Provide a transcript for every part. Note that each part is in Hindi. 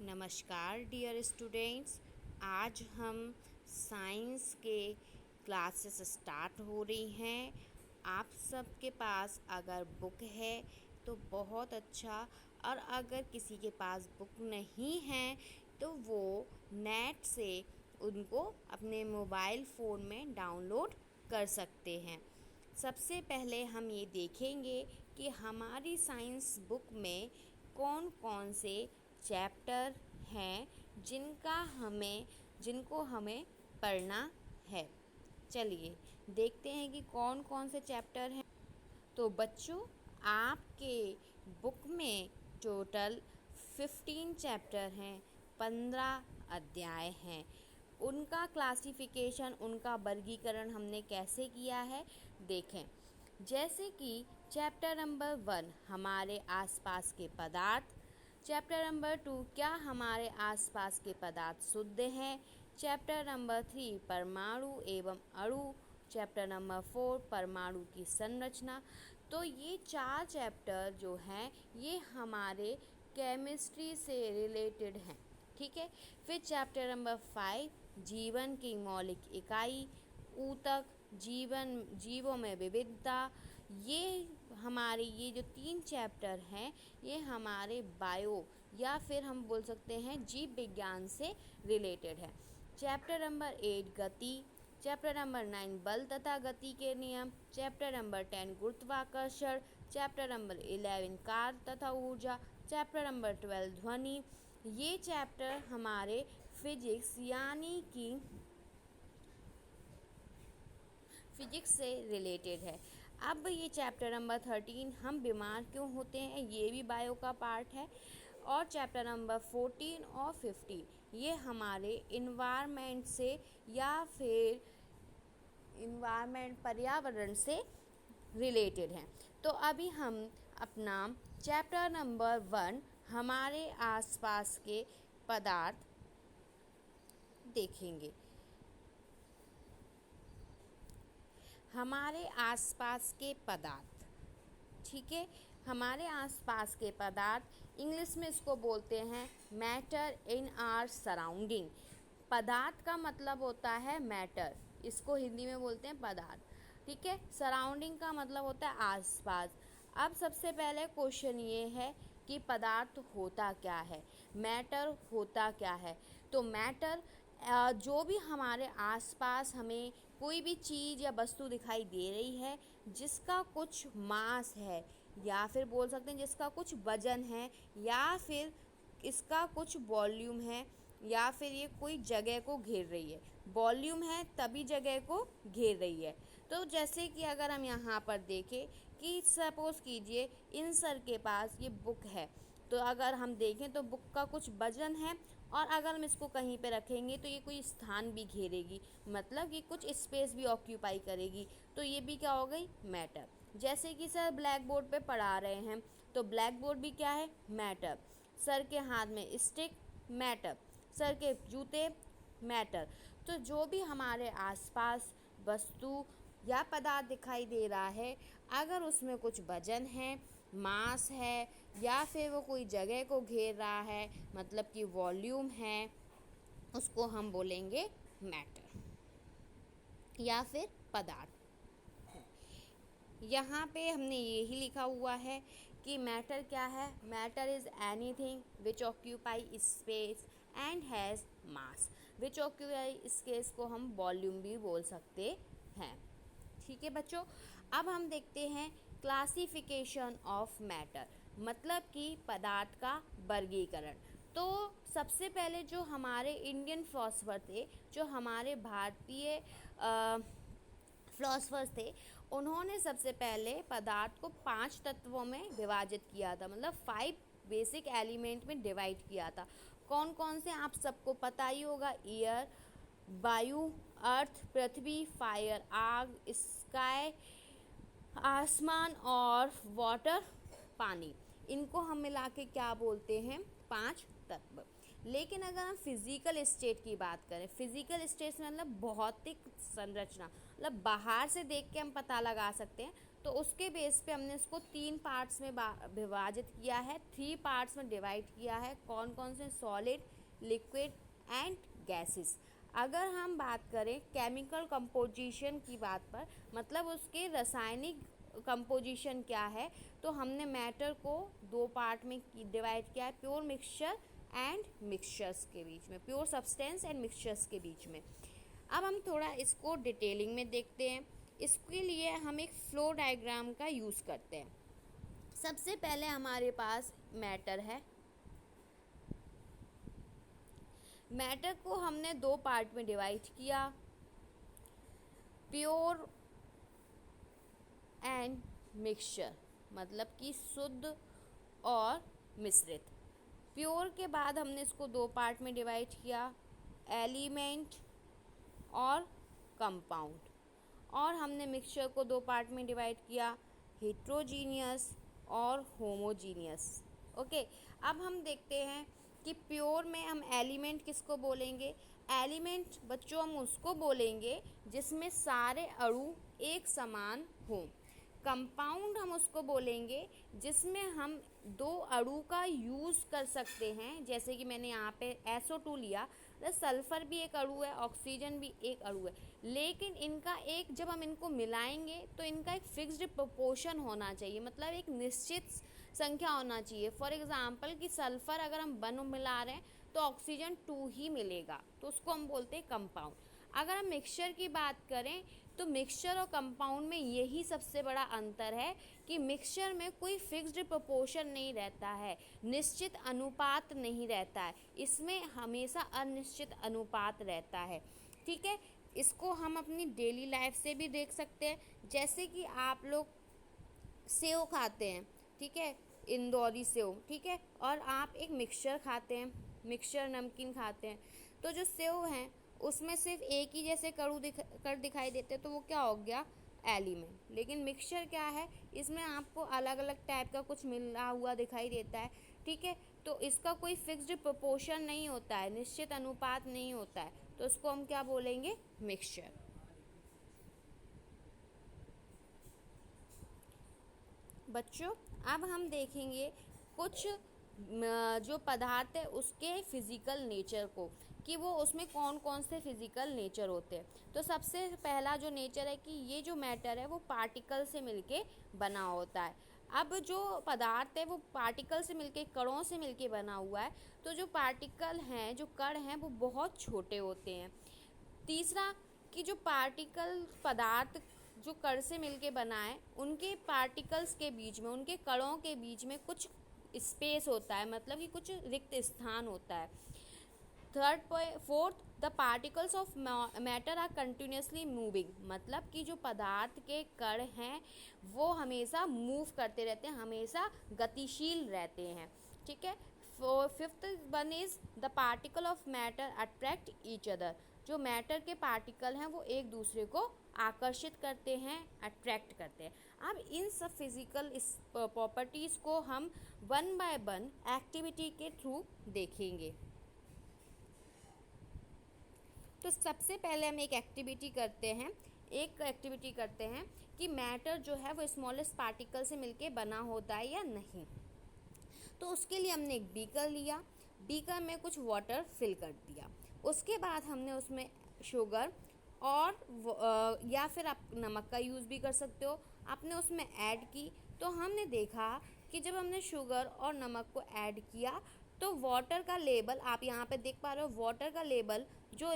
नमस्कार डियर स्टूडेंट्स। आज हम साइंस के क्लासेस स्टार्ट हो रही हैं। आप सबके पास अगर बुक है तो बहुत अच्छा, और अगर किसी के पास बुक नहीं है तो वो नेट से उनको अपने मोबाइल फ़ोन में डाउनलोड कर सकते हैं। सबसे पहले हम ये देखेंगे कि हमारी साइंस बुक में कौन कौन से चैप्टर हैं जिनको हमें पढ़ना है। चलिए देखते हैं कि कौन कौन से चैप्टर हैं। तो बच्चों, आपके बुक में टोटल 15 चैप्टर हैं, 15 अध्याय हैं। उनका क्लासिफिकेशन, उनका वर्गीकरण हमने कैसे किया है देखें। जैसे कि चैप्टर नंबर 1 हमारे आसपास के पदार्थ, चैप्टर नंबर 2 क्या हमारे आसपास के पदार्थ शुद्ध हैं, चैप्टर नंबर 3 परमाणु एवं अणु, चैप्टर नंबर 4 परमाणु की संरचना। तो ये 4 चैप्टर जो हैं ये हमारे केमिस्ट्री से रिलेटेड हैं, ठीक है। फिर चैप्टर नंबर 5 जीवन की मौलिक इकाई, ऊतक, जीवों में विविधता। ये जो 3 चैप्टर हैं ये हमारे बायो या फिर हम बोल सकते हैं जीव विज्ञान से रिलेटेड है। चैप्टर नंबर 8 गति, चैप्टर नंबर 9 बल तथा गति के नियम, चैप्टर नंबर 10 गुरुत्वाकर्षण, चैप्टर नंबर 11 कार्य तथा ऊर्जा, चैप्टर नंबर 12 ध्वनि। ये चैप्टर हमारे फिजिक्स से रिलेटेड है। अब ये चैप्टर नंबर 13 हम बीमार क्यों होते हैं, ये भी बायो का पार्ट है। और चैप्टर नंबर 14 और 15 ये हमारे इन्वायरमेंट से या फिर पर्यावरण से रिलेटेड हैं। तो अभी हम अपना चैप्टर नंबर 1 हमारे आसपास के पदार्थ देखेंगे। हमारे आसपास के पदार्थ, ठीक है। हमारे आसपास के पदार्थ, इंग्लिश में इसको बोलते हैं मैटर इन आवर सराउंडिंग। पदार्थ का मतलब होता है मैटर, इसको हिंदी में बोलते हैं पदार्थ, ठीक है। सराउंडिंग का मतलब होता है आसपास। अब सबसे पहले क्वेश्चन ये है कि पदार्थ होता क्या है, मैटर होता क्या है। तो मैटर जो भी हमारे आसपास हमें कोई भी चीज़ या वस्तु दिखाई दे रही है जिसका कुछ मास है, या फिर बोल सकते हैं जिसका कुछ वजन है, या फिर इसका कुछ वॉल्यूम है, या फिर ये कोई जगह को घेर रही है। वॉल्यूम है तभी जगह को घेर रही है। तो जैसे कि अगर हम यहाँ पर देखें कि सपोज़ कीजिए इन सर के पास ये बुक है, तो अगर हम देखें तो बुक का कुछ वजन है, और अगर हम इसको कहीं पे रखेंगे तो ये कोई स्थान भी घेरेगी, मतलब कि कुछ स्पेस भी ऑक्यूपाई करेगी। तो ये भी क्या हो गई, मैटर। जैसे कि सर ब्लैक बोर्ड पे पढ़ा रहे हैं, तो ब्लैक बोर्ड भी क्या है, मैटर। सर के हाथ में स्टिक, मैटर। सर के जूते, मैटर। तो जो भी हमारे आसपास वस्तु या पदार्थ दिखाई दे रहा है, अगर उसमें कुछ वजन है, मास है, या फिर वो कोई जगह को घेर रहा है, मतलब कि वॉल्यूम है, उसको हम बोलेंगे मैटर या फिर पदार्थ। यहाँ पे हमने यही लिखा हुआ है कि मैटर क्या है, matter is anything which occupy space and has mass. Which occupy space को हम वॉल्यूम भी बोल सकते हैं, ठीक है बच्चों। अब हम देखते हैं क्लासिफिकेशन ऑफ मैटर, मतलब कि पदार्थ का वर्गीकरण। तो सबसे पहले जो हमारे इंडियन फिलोसफर थे, जो हमारे भारतीय फिलोसफर्स थे, उन्होंने सबसे पहले पदार्थ को 5 तत्वों में विभाजित किया था, मतलब 5 बेसिक एलिमेंट में डिवाइड किया था। कौन कौन से आप सबको पता ही होगा, एयर, वायु, अर्थ पृथ्वी, फायर आग, स्काई आसमान, और वाटर पानी। इनको हम मिला के क्या बोलते हैं, 5 तत्व। लेकिन अगर हम फिजिकल स्टेट की बात करें, फिजिकल स्टेट में मतलब भौतिक संरचना, मतलब बाहर से देख के हम पता लगा सकते हैं, तो उसके बेस पे हमने इसको 3 पार्ट्स में विभाजित किया है, 3 पार्ट्स में डिवाइड किया है। कौन कौन से? Solid, liquid and gases. अगर हम बात करें केमिकल कंपोजिशन की बात पर, मतलब उसके रासायनिक कंपोजिशन क्या है, तो हमने मैटर को 2 पार्ट में डिवाइड किया है, प्योर मिक्सचर एंड मिक्सचर्स के बीच में, प्योर सब्सटेंस एंड मिक्सचर्स के बीच में। अब हम थोड़ा इसको डिटेलिंग में देखते हैं। इसके लिए हम एक फ्लो डायग्राम का यूज़ करते हैं। सबसे पहले हमारे पास मैटर है। मैटर को हमने 2 पार्ट में डिवाइड किया, प्योर एंड मिक्सचर, मतलब कि शुद्ध और मिश्रित। प्योर के बाद हमने इसको 2 पार्ट में डिवाइड किया, एलिमेंट और कंपाउंड। और हमने मिक्सचर को 2 पार्ट में डिवाइड किया, हेट्रोजीनियस और होमोजीनियस। ओके, अब हम देखते हैं कि प्योर में हम एलिमेंट किसको बोलेंगे। एलिमेंट बच्चों हम उसको बोलेंगे जिसमें सारे अणु एक समान हों। कंपाउंड हम उसको बोलेंगे जिसमें हम 2 अणु का यूज़ कर सकते हैं, जैसे कि मैंने यहाँ पे SO2 लिया, तो सल्फ़र भी एक अणु है, ऑक्सीजन भी एक अणु है, लेकिन इनका एक, जब हम इनको मिलाएंगे तो इनका एक फिक्स्ड प्रोपोर्शन होना चाहिए, मतलब एक निश्चित संख्या होना चाहिए। फॉर एग्जांपल कि सल्फ़र अगर हम 1 मिला रहे हैं तो ऑक्सीजन 2 ही मिलेगा, तो उसको हम बोलते हैं कंपाउंड। अगर हम मिक्सचर की बात करें तो मिक्सचर और कंपाउंड में यही सबसे बड़ा अंतर है कि मिक्सचर में कोई फिक्स्ड प्रोपोर्शन नहीं रहता है, निश्चित अनुपात नहीं रहता है, इसमें हमेशा अनिश्चित अनुपात रहता है। ठीक है, इसको हम अपनी डेली लाइफ से भी देख सकते हैं। जैसे कि आप लोग सेव खाते हैं, ठीक है, इंदौरी सेव, ठीक है, और आप एक मिक्सचर खाते हैं, मिक्सचर नमकीन खाते हैं, तो जो सेव हैं उसमें सिर्फ एक ही जैसे कर दिखाई देते हैं, तो वो क्या हो गया? एलिमेंट। लेकिन मिक्सचर क्या है, इसमें आपको अलग अलग टाइप का कुछ मिला हुआ दिखाई देता है। ठीक है, तो इसका कोई फिक्स्ड प्रोपोर्शन नहीं होता है, निश्चित अनुपात नहीं होता है, तो इसको हम क्या बोलेंगे? मिक्सचर। बच्चों, अब हम देखेंगे कुछ जो पदार्थ है उसके फिज़िकल नेचर को, कि वो उसमें कौन कौन से फिज़िकल नेचर होते हैं। तो सबसे पहला जो नेचर है कि ये जो मैटर है वो पार्टिकल से मिलके बना होता है। अब जो पदार्थ है वो पार्टिकल से मिलके, कणों से मिलके बना हुआ है, तो जो पार्टिकल हैं, जो कण हैं, वो बहुत छोटे होते हैं। तीसरा, कि जो पार्टिकल पदार्थ जो कण से मिलके बना है, उनके पार्टिकल्स के बीच में, उनके कणों के बीच में कुछ स्पेस होता है, मतलब कि कुछ रिक्त स्थान होता है। Fourth, the particles of matter are continuously moving, मतलब कि जो पदार्थ के कण हैं वो हमेशा मूव करते रहते हैं, हमेशा गतिशील रहते हैं। ठीक है। Fifth one is the particle of matter attract each other, जो मैटर के पार्टिकल हैं वो एक दूसरे को आकर्षित करते हैं, अट्रैक्ट करते हैं। अब इन सब फिजिकल प्रॉपर्टीज़ को हम 1 बाय 1 एक्टिविटी के थ्रू देखेंगे। तो सबसे पहले हम एक एक्टिविटी करते हैं कि मैटर जो है वो स्मॉलेस्ट पार्टिकल से मिलके बना होता है या नहीं। तो उसके लिए हमने एक बीकर लिया, बीकर में कुछ वाटर फिल कर दिया, उसके बाद हमने उसमें शुगर और या फिर आप नमक का यूज़ भी कर सकते हो, आपने उसमें ऐड की। तो हमने देखा कि जब हमने शुगर और नमक को ऐड किया तो वाटर का लेवल, आप यहाँ पे देख पा रहे हो, वाटर का लेवल जो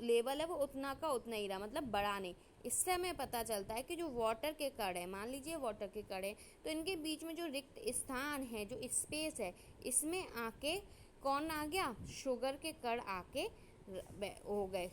लेवल है वो उतना का उतना ही रहा, मतलब बढ़ा नहीं। इससे हमें पता चलता है कि जो वाटर के कण है, मान लीजिए वाटर के कण है, तो इनके बीच में जो रिक्त स्थान है, जो स्पेस है, इसमें आके कौन आ गया? शुगर के कण आके हो गए,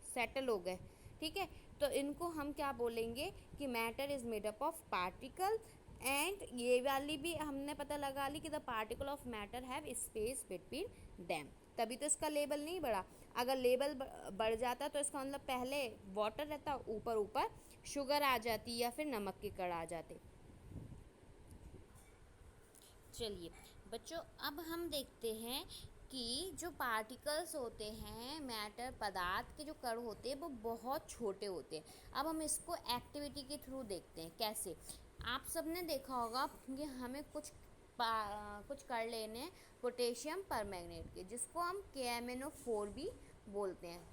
सेटल हो गए। ठीक है, तो इनको हम क्या बोलेंगे कि matter is made up of particle, and ये वाली भी हमने पता लगा ली कि the particle of matter have space between them, तभी तो इसका लेवल नहीं बढ़ा। अगर लेवल बढ़ जाता तो इसका मतलब पहले वाटर रहता, ऊपर ऊपर शुगर आ जाती या फिर नमक के कण आ जाते। चलिए बच्चों, अब हम देखते हैं कि जो पार्टिकल्स होते हैं, मैटर पदार्थ के जो कण होते हैं वो बहुत छोटे होते हैं। अब हम इसको एक्टिविटी के थ्रू देखते हैं कैसे। आप सबने देखा होगा कि हमें कुछ कर लेने हैं पोटेशियम परमैंगनेट के, जिसको हम KMnO4 भी बोलते हैं।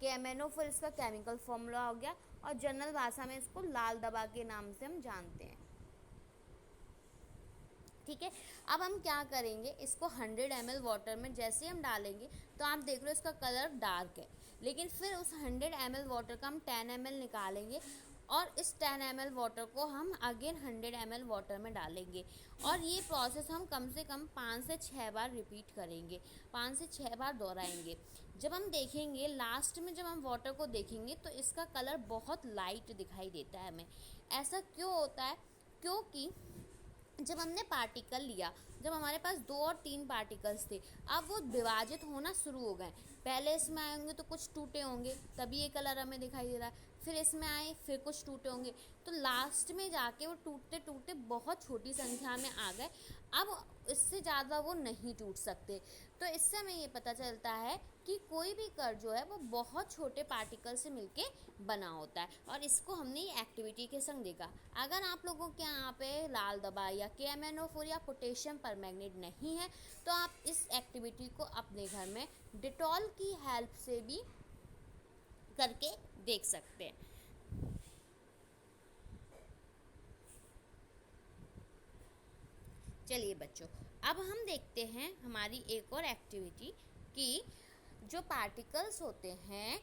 KMnO4 इसका केमिकल फॉर्मूला हो गया और जनरल भाषा में इसको लाल दवा के नाम से हम जानते हैं। ठीक है, अब हम क्या करेंगे, इसको 100 ml वाटर में जैसे हम डालेंगे तो आप देख रहे हो इसका कलर डार्क है, लेकिन फिर उस 100 ml वाटर का हम 10 ml निकालेंगे और इस 10 ml वाटर को हम अगेन 100 ml वाटर में डालेंगे और ये प्रोसेस हम कम से कम 5 से 6 बार रिपीट करेंगे, 5 से 6 बार दोहराएंगे। जब हम देखेंगे लास्ट में, जब हम वाटर को देखेंगे तो इसका कलर बहुत लाइट दिखाई देता है हमें। ऐसा क्यों होता है? क्योंकि जब हमने पार्टिकल लिया, जब हमारे पास 2 और 3 पार्टिकल्स थे, अब वो विभाजित होना शुरू हो गए। पहले इसमें आए होंगे तो कुछ टूटे होंगे, तभी ये कलर हमें दिखाई दे रहा है। फिर इसमें आए, फिर कुछ टूटे होंगे, तो लास्ट में जाके वो टूटते टूटते बहुत छोटी संख्या में आ गए। अब इससे ज़्यादा वो नहीं टूट सकते। तो इससे हमें ये पता चलता है कि कोई भी कण जो है वो बहुत छोटे पार्टिकल से मिलके बना होता है, और इसको हमने ये एक्टिविटी के संग देखा। अगर आप लोगों के यहाँ पे लाल दवाई या KMnO4 या पोटेशियम परमैंगनेट नहीं है तो आप इस एक्टिविटी को अपने घर में डिटॉल की हेल्प से भी करके देख सकते हैं। चलिए बच्चों, अब हम देखते हैं हमारी एक और एक्टिविटी कि जो पार्टिकल्स होते हैं,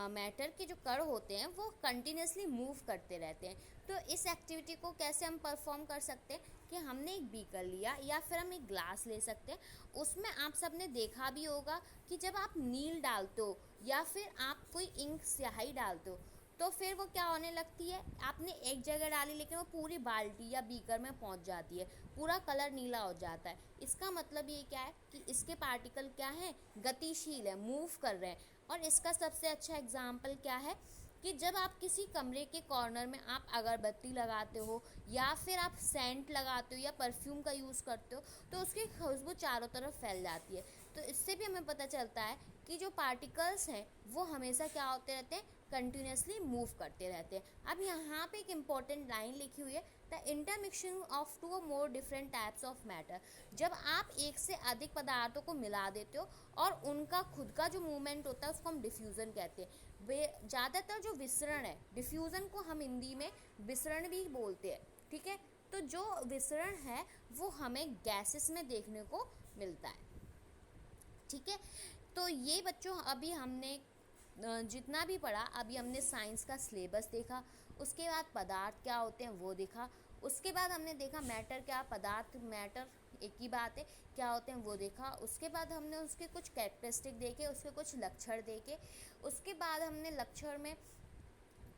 मैटर के जो कण होते हैं वो कंटिन्यूसली मूव करते रहते हैं। तो इस एक्टिविटी को कैसे हम परफॉर्म कर सकते हैं कि हमने एक बीकर लिया या फिर हम एक ग्लास ले सकते हैं। उसमें आप सबने देखा भी होगा कि जब आप नील डालते हो या फिर आप कोई इंक स्याही डालते हो तो फिर वो क्या होने लगती है, आपने एक जगह डाली लेकिन वो पूरी बाल्टी या बीकर में पहुंच जाती है, पूरा कलर नीला हो जाता है। इसका मतलब ये क्या है कि इसके पार्टिकल क्या है, गतिशील है, मूव कर रहे हैं। और इसका सबसे अच्छा एग्जाम्पल क्या है कि जब आप किसी कमरे के कॉर्नर में आप अगरबत्ती लगाते हो या फिर आप सेंट लगाते हो या परफ्यूम का यूज़ करते हो तो उसकी खुशबू चारों तरफ फैल जाती है। तो इससे भी हमें पता चलता है कि जो पार्टिकल्स हैं वो हमेशा क्या होते रहते हैं, कंटिन्यूसली मूव करते रहते हैं। अब यहाँ पे एक इम्पॉर्टेंट लाइन लिखी हुई है, द इंटरमिक्सिंग ऑफ 2 और more different types of matter. जब आप एक से अधिक पदार्थों को मिला देते हो और उनका खुद का जो मूवमेंट होता है उसको हम डिफ्यूज़न कहते हैं। ज़्यादातर जो विसरण है, डिफ्यूज़न को हम हिंदी में विसरण भी बोलते हैं। ठीक है, तो जो विसरण है वो हमें गैसेस में देखने को मिलता है। ठीक है, तो ये बच्चों अभी हमने जितना भी पढ़ा, अभी हमने साइंस का सिलेबस देखा, उसके बाद पदार्थ क्या होते हैं वो देखा, उसके बाद हमने देखा मैटर क्या, पदार्थ मैटर एक ही बात है, क्या होते हैं वो देखा। उसके बाद हमने उसके कुछ कैरेक्टरिस्टिक देखे, उसके कुछ लक्षण देखे। उसके बाद हमने लक्षण में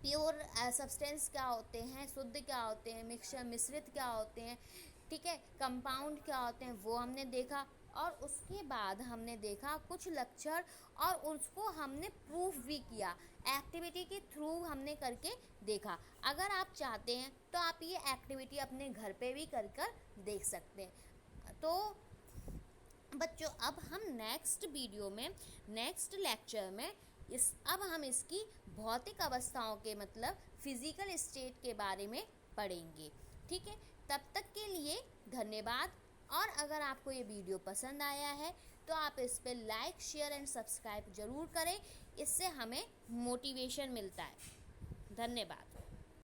प्योर सब्सटेंस क्या होते हैं, शुद्ध क्या होते हैं, मिक्सचर मिश्रित क्या होते हैं, ठीक है, कंपाउंड क्या होते हैं वो हमने देखा। और उसके बाद हमने देखा कुछ लक्षण और उसको हमने प्रूफ भी किया, एक्टिविटी के थ्रू हमने करके देखा। अगर आप चाहते हैं तो आप ये एक्टिविटी अपने घर पे भी कर देख सकते हैं। तो बच्चों अब हम नेक्स्ट वीडियो में, नेक्स्ट लेक्चर में अब हम इसकी भौतिक अवस्थाओं के मतलब फिजिकल स्टेट के बारे में पढ़ेंगे। ठीक है, तब तक के लिए धन्यवाद। और अगर आपको ये वीडियो पसंद आया है तो आप इस पर लाइक, शेयर एंड सब्सक्राइब ज़रूर करें, इससे हमें मोटिवेशन मिलता है। धन्यवाद।